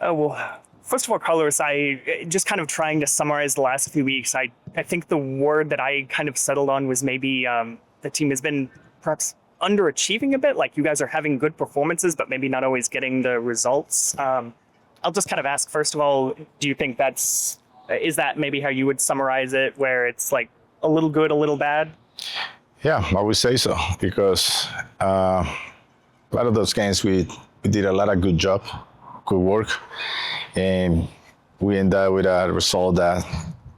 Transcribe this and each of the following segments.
Well, first of all, Carlos, I just kind of trying to summarize the last few weeks. I think the word that I kind of settled on was maybe the team has been perhaps underachieving a bit. Like you guys are having good performances, but maybe not always getting the results. I'll just kind of ask, first of all, do you think is that maybe how you would summarize it, where it's like a little good, a little bad? Yeah, I would say so because a lot of those games we did a lot of good job, good work, and we end up with a result that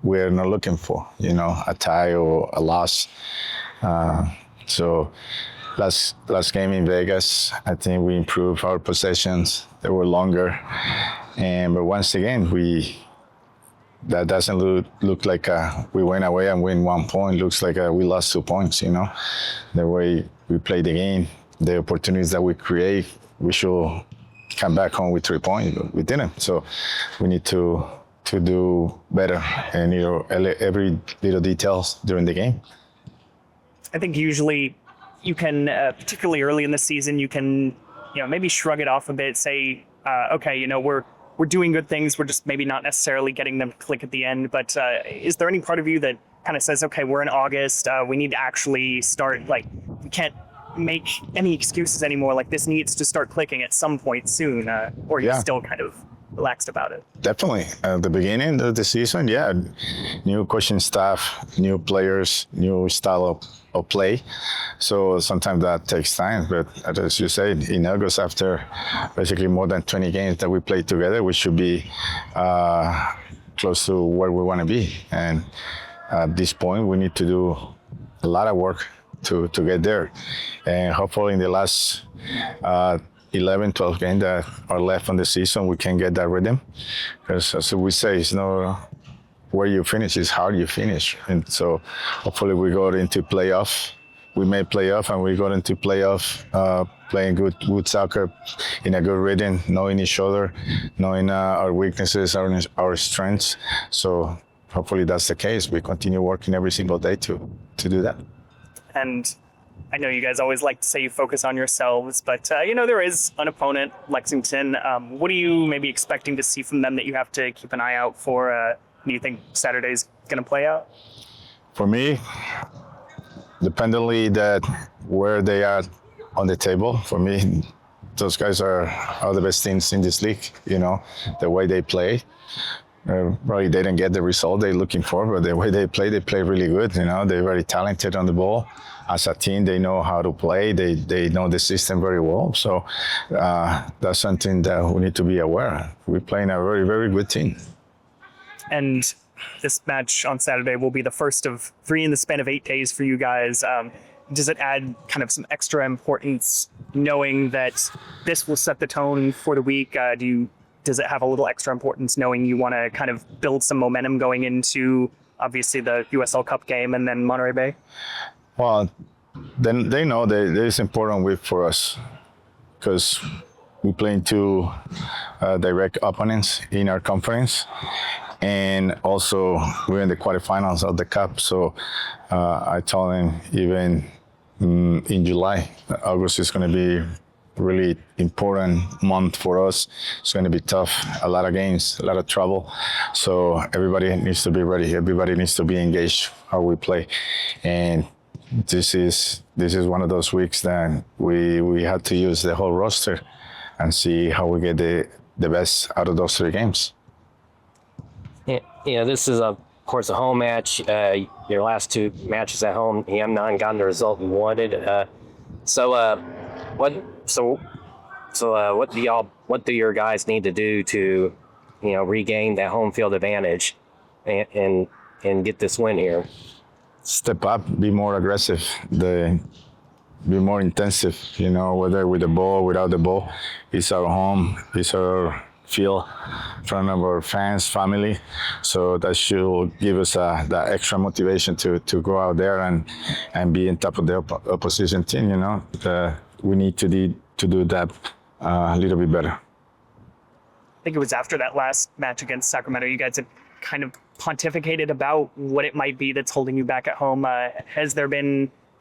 we're not looking for, a tie or a loss. So last game in Vegas, I think we improved our possessions. They were longer, but once again that doesn't look like we went away and win 1 point. Looks like we lost 2 points. The way we play the game, the opportunities that we create, we should come back home with 3 points. But we didn't. So we need to do better and every little details during the game. I think usually you can, particularly early in the season, you can, maybe shrug it off a bit, say, okay, we're doing good things. We're just maybe not necessarily getting them to click at the end. But is there any part of you that kind of says, okay, we're in August. We need to actually start, like, we can't make any excuses anymore. Like, this needs to start clicking at some point soon. Or are you still kind of relaxed about it? Definitely. At the beginning of the season, new coaching staff, new players, new style of play. So sometimes that takes time. But as you said, in August, after basically more than 20 games that we played together, we should be close to where we want to be. And at this point, we need to do a lot of work to get there. And hopefully in the last 11, 12 games that are left on the season, we can get that rhythm. Because as we say, it's not where you finish, it's how you finish. And so hopefully we go into playoff. We made playoff and we got into playoff playing good soccer in a good rhythm, knowing each other, knowing our weaknesses, our strengths. So hopefully that's the case. We continue working every single day to do that. And I know you guys always like to say you focus on yourselves, but there is an opponent, Lexington. What are you maybe expecting to see from them that you have to keep an eye out for? Do you think Saturday's going to play out? For me, dependently that where they are on the table, for me, those guys are the best teams in this league. The way they play. Probably they didn't get the result they're looking for, but the way they play really good. They're very talented on the ball. As a team, they know how to play. They know the system very well. So that's something that we need to be aware of. We're playing a very, very good team. And this match on Saturday will be the first of 3 in the span of 8 days for you guys. Does it add kind of some extra importance knowing that this will set the tone for the week? Does it have a little extra importance knowing you want to kind of build some momentum going into obviously the USL Cup game and then Monterey Bay? Well, then they know that it's important week for us because we play 2 direct opponents in our conference. And also, we're in the quarterfinals of the Cup. So I told him even in July, August is going to be really important month for us. It's going to be tough, a lot of games, a lot of trouble. So everybody needs to be ready. Everybody needs to be engaged how we play. And this is one of those weeks that we had to use the whole roster and see how we get the best out of those 3 games. Yeah, this is of course a home match. Your last 2 matches at home, you have not gotten the result you wanted. What do your guys need to do to, regain that home field advantage and get this win here? Step up, be more aggressive, be more intensive, whether with the ball, without the ball. It's our home, it's our field in front of our fans, family. So that should give us that extra motivation to go out there and be on top of the opposition team, we need to do that a little bit better. I think it was after that last match against Sacramento, you guys had kind of pontificated about what it might be that's holding you back at home. Have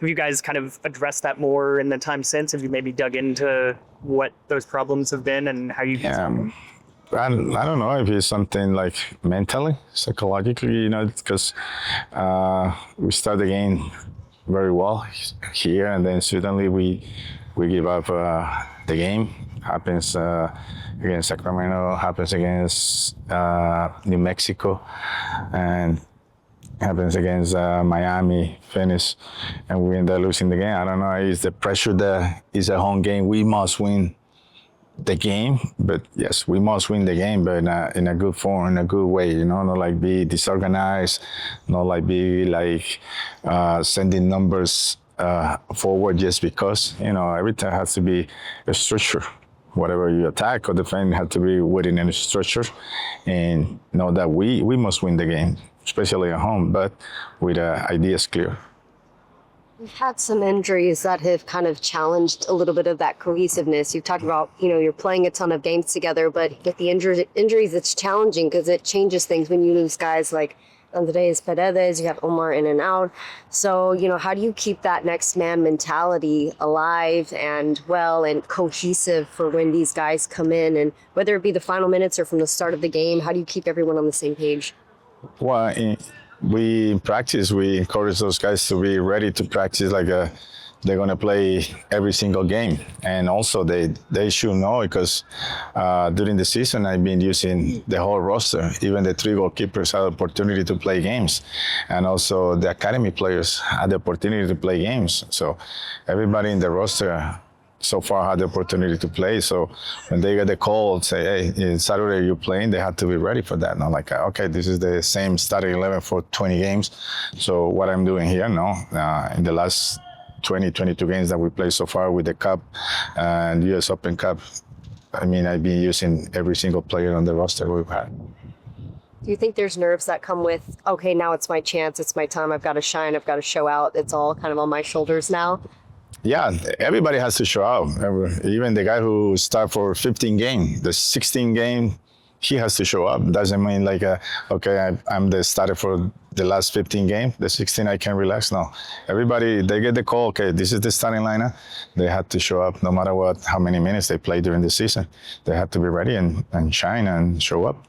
you guys kind of addressed that more in the time since? Have you maybe dug into what those problems have been and how you can solve them? I don't know if it's something like mentally, psychologically, because we start the game very well here, and then suddenly we give up the game. Happens against Sacramento, happens against New Mexico, and happens against Miami, finish, and we end up losing the game. I don't know. It's the pressure that is a home game. We must win the game, but yes, we must win the game, but in a good form, in a good way, not like be disorganized, not like be like sending numbers forward just because, everything has to be a structure. Whatever you attack or defend has to be within a structure, and know that we must win the game, especially at home, but with ideas clear. We've had some injuries that have kind of challenged a little bit of that cohesiveness. You've talked about, you're playing a ton of games together, but with the injuries, it's challenging because it changes things when you lose guys like Andres Paredes, you have Omar in and out. So, how do you keep that next man mentality alive and well and cohesive for when these guys come in? And whether it be the final minutes or from the start of the game, how do you keep everyone on the same page? Well, we in practice, we encourage those guys to be ready to practice like they're going to play every single game. And also they should know because during the season, I've been using the whole roster. Even the 3 goalkeepers had the opportunity to play games. And also the academy players had the opportunity to play games. So everybody in the roster so far had the opportunity to play. So when they get the call, say, hey, in Saturday you're playing, they have to be ready for that. Not like, okay, this is the same starting 11 for 20 games. So what I'm doing here, in the last 22 games that we played so far with the Cup and US Open Cup, I've been using every single player on the roster we've had. Do you think there's nerves that come with, okay, now it's my chance, it's my time, I've got to shine, I've got to show out, it's all kind of on my shoulders now? Yeah, everybody has to show out. Even the guy who started for 15 games, the 16 game, he has to show up. Doesn't mean like, I'm the starter for the last 15 games. The 16 I can relax. No, everybody, they get the call. Okay, this is the starting lineup. They have to show up no matter how many minutes they play during the season. They have to be ready and shine and show up.